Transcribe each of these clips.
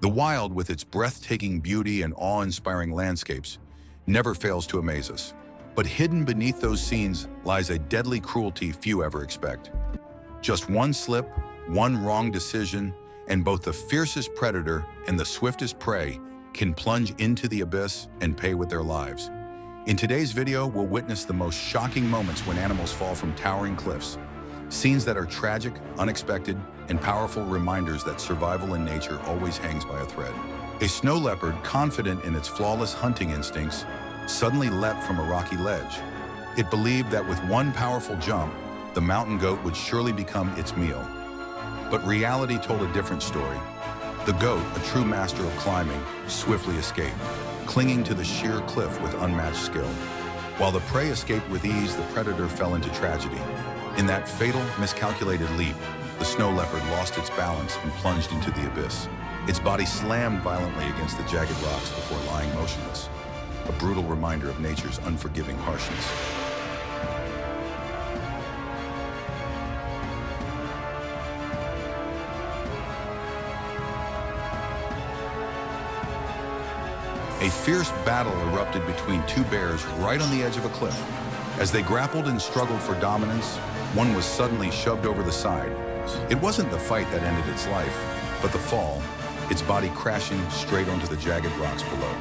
The wild, with its breathtaking beauty and awe-inspiring landscapes, never fails to amaze us. But hidden beneath those scenes lies a deadly cruelty few ever expect. Just one slip, one wrong decision, and both the fiercest predator and the swiftest prey can plunge into the abyss and pay with their lives. In today's video, we'll witness the most shocking moments when animals fall from towering cliffs. Scenes that are tragic, unexpected, and powerful reminders that survival in nature always hangs by a thread. A snow leopard, confident in its flawless hunting instincts, suddenly leapt from a rocky ledge. It believed that with one powerful jump, the mountain goat would surely become its meal. But reality told a different story. The goat, a true master of climbing, swiftly escaped, clinging to the sheer cliff with unmatched skill. While the prey escaped with ease, the predator fell into tragedy. In that fatal, miscalculated leap, the snow leopard lost its balance and plunged into the abyss. Its body slammed violently against the jagged rocks before lying motionless, a brutal reminder of nature's unforgiving harshness. A fierce battle erupted between two bears right on the edge of a cliff. As they grappled and struggled for dominance, one was suddenly shoved over the side. It wasn't the fight that ended its life, but the fall, its body crashing straight onto the jagged rocks below.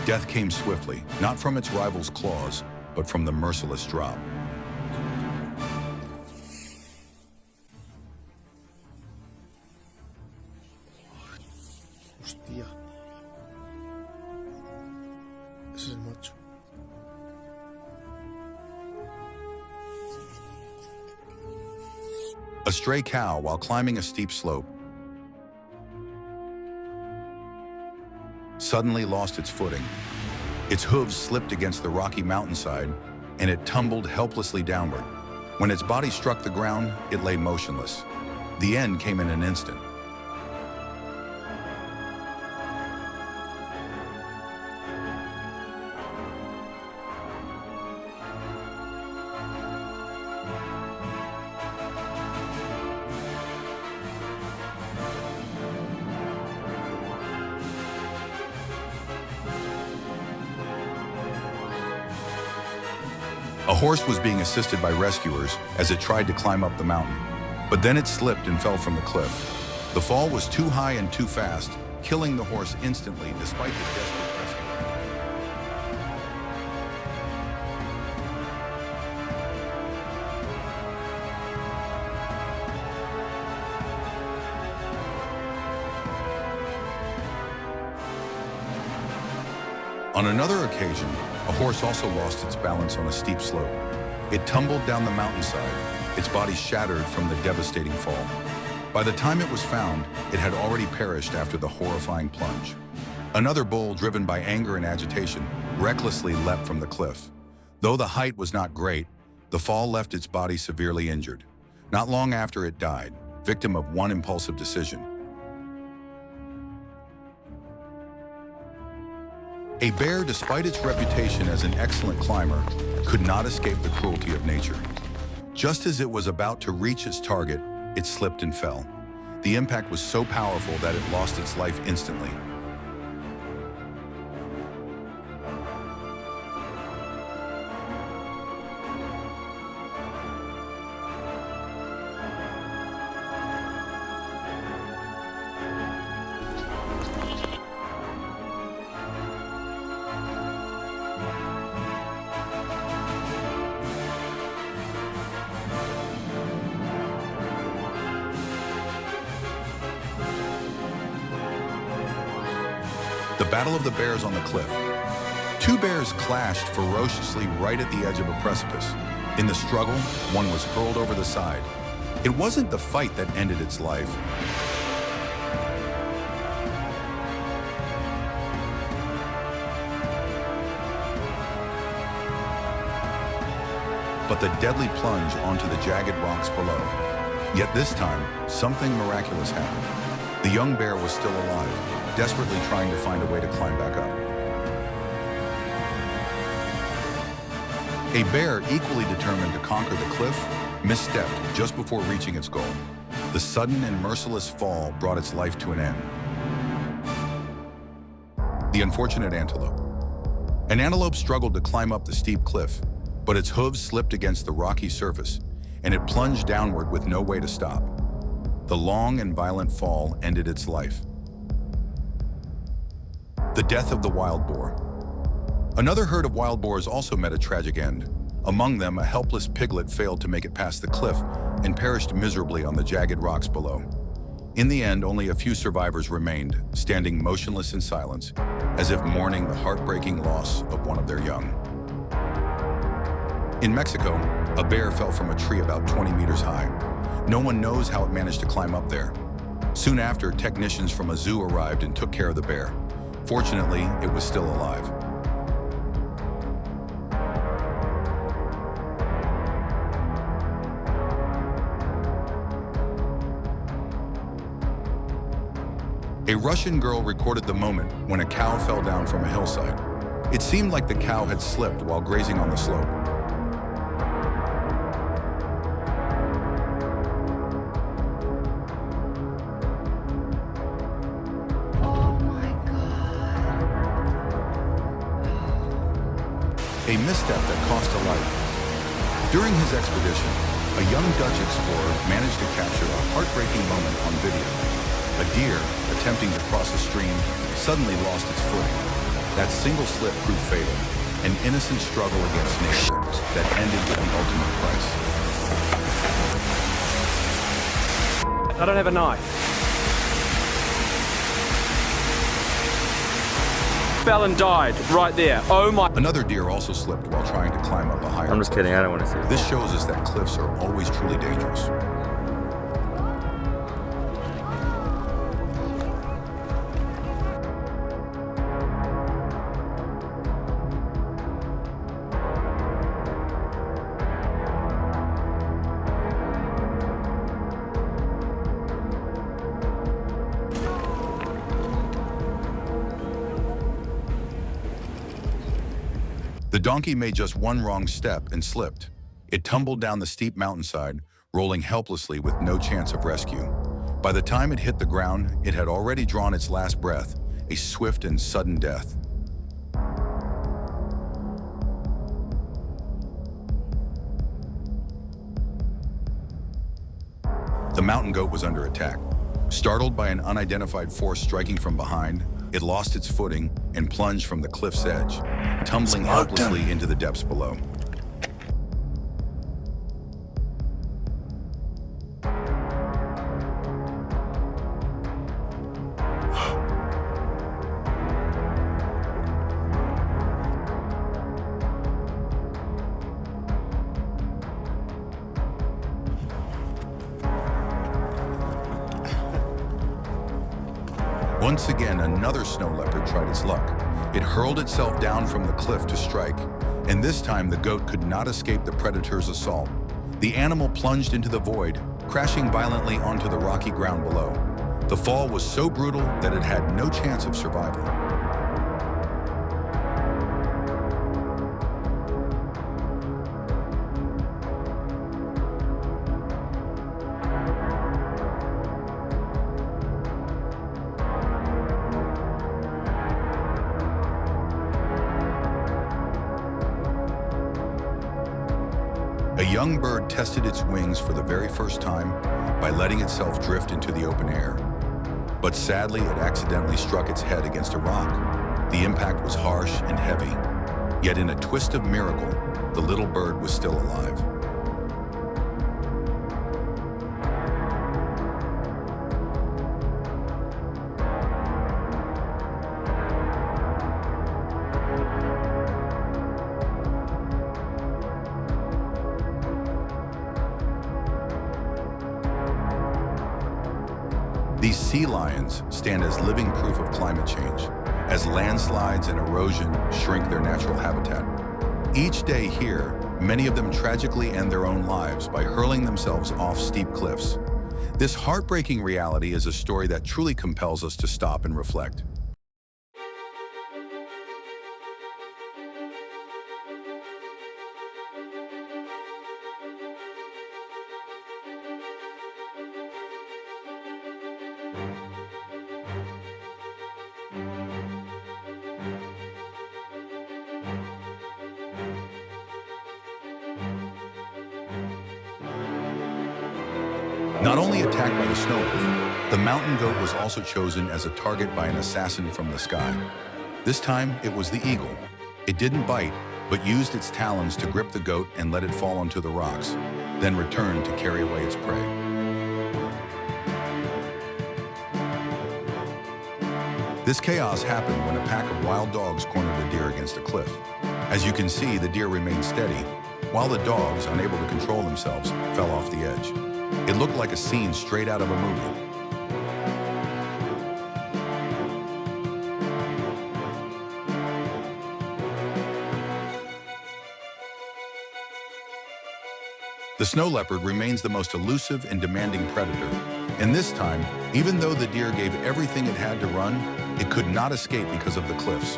Death came swiftly, not from its rival's claws, but from the merciless drop. Hostia. Ese es el macho. A stray cow, while climbing a steep slope, suddenly lost its footing. Its hooves slipped against the rocky mountainside, and it tumbled helplessly downward. When its body struck the ground, it lay motionless. The end came in an instant. A horse was being assisted by rescuers as it tried to climb up the mountain, but then it slipped and fell from the cliff. The fall was too high and too fast, killing the horse instantly despite the desperate rescue. On another occasion, a horse also lost its balance on a steep slope. It tumbled down the mountainside, its body shattered from the devastating fall. By the time it was found, it had already perished after the horrifying plunge. Another bull, driven by anger and agitation, recklessly leapt from the cliff. Though the height was not great, the fall left its body severely injured. Not long after it died, victim of one impulsive decision. A bear, despite its reputation as an excellent climber, could not escape the cruelty of nature. Just as it was about to reach its target, it slipped and fell. The impact was so powerful that it lost its life instantly. The Battle of the Bears on the Cliff. Two bears clashed ferociously right at the edge of a precipice. In the struggle, one was hurled over the side. It wasn't the fight that ended its life. But the deadly plunge onto the jagged rocks below. Yet this time, something miraculous happened. The young bear was still alive, desperately trying to find a way to climb back up. A bear equally determined to conquer the cliff misstepped just before reaching its goal. The sudden and merciless fall brought its life to an end. The unfortunate antelope. An antelope struggled to climb up the steep cliff, but its hooves slipped against the rocky surface, and it plunged downward with no way to stop. The long and violent fall ended its life. The death of the wild boar. Another herd of wild boars also met a tragic end. Among them, a helpless piglet failed to make it past the cliff and perished miserably on the jagged rocks below. In the end, only a few survivors remained, standing motionless in silence, as if mourning the heartbreaking loss of one of their young. In Mexico, a bear fell from a tree about 20 meters high. No one knows how it managed to climb up there. Soon after, technicians from a zoo arrived and took care of the bear. Fortunately, it was still alive. A Russian girl recorded the moment when a cow fell down from a hillside. It seemed like the cow had slipped while grazing on the slope. Oh my God. A misstep that cost a life. During his expedition, a young Dutch explorer managed to capture a heartbreaking moment on video. A deer, attempting to cross a stream, suddenly lost its footing. That single slip proved fatal, an innocent struggle against nature that ended with the ultimate price. I don't have a knife. Fell and died right there. Oh my. Another deer also slipped while trying to climb up a higher I'm just cliff. kidding, I don't want to see it. This shows us that cliffs are always truly dangerous. The donkey made just one wrong step and slipped. It tumbled down the steep mountainside, rolling helplessly with no chance of rescue. By the time it hit the ground, it had already drawn its last breath, a swift and sudden death. The mountain goat was under attack. Startled by an unidentified force striking from behind, it lost its footing and plunged from the cliff's edge, tumbling helplessly into the depths below. Once again, another snow leopard tried its luck. It hurled itself down from the cliff to strike, and this time the goat could not escape the predator's assault. The animal plunged into the void, crashing violently onto the rocky ground below. The fall was so brutal that it had no chance of survival. A young bird tested its wings for the very first time by letting itself drift into the open air. But sadly, it accidentally struck its head against a rock. The impact was harsh and heavy. Yet in a twist of miracle, the little bird was still alive. These sea lions stand as living proof of climate change, as landslides and erosion shrink their natural habitat. Each day here, many of them tragically end their own lives by hurling themselves off steep cliffs. This heartbreaking reality is a story that truly compels us to stop and reflect. Not only attacked by the snow wolf, the mountain goat was also chosen as a target by an assassin from the sky. This time, it was the eagle. It didn't bite, but used its talons to grip the goat and let it fall onto the rocks, then returned to carry away its prey. This chaos happened when a pack of wild dogs cornered a deer against a cliff. As you can see, the deer remained steady, while the dogs, unable to control themselves, fell off the edge. It looked like a scene straight out of a movie. The snow leopard remains the most elusive and demanding predator. And this time, even though the deer gave everything it had to run, it could not escape because of the cliffs.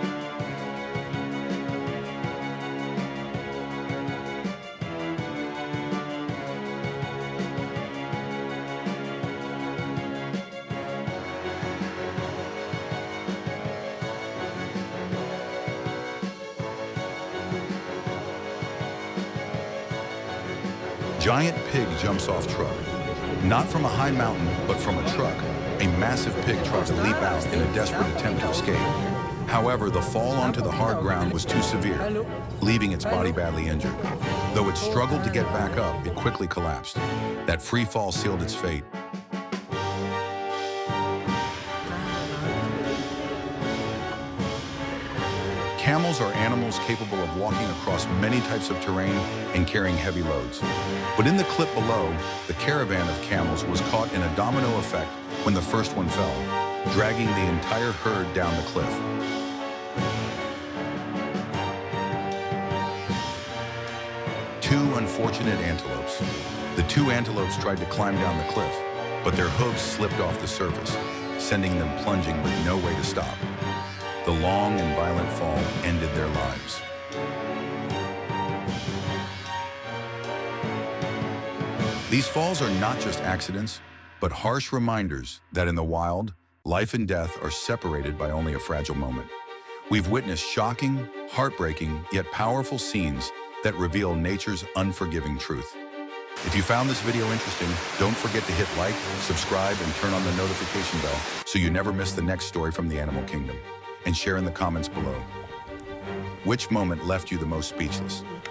Giant pig jumps off truck. Not from a high mountain, but from a truck. A massive pig tried to leap out in a desperate attempt to escape. However, the fall onto the hard ground was too severe, leaving its body badly injured. Though it struggled to get back up, it quickly collapsed. That free fall sealed its fate. Camels are animals capable of walking across many types of terrain and carrying heavy loads. But in the clip below, the caravan of camels was caught in a domino effect when the first one fell, dragging the entire herd down the cliff. Two unfortunate antelopes. The two antelopes tried to climb down the cliff, but their hooves slipped off the surface, sending them plunging with no way to stop. The long and violent fall ended their lives. These falls are not just accidents, but harsh reminders that in the wild, life and death are separated by only a fragile moment. We've witnessed shocking, heartbreaking, yet powerful scenes that reveal nature's unforgiving truth. If you found this video interesting, don't forget to hit like, subscribe, and turn on the notification bell so you never miss the next story from the animal kingdom. And share in the comments below. Which moment left you the most speechless?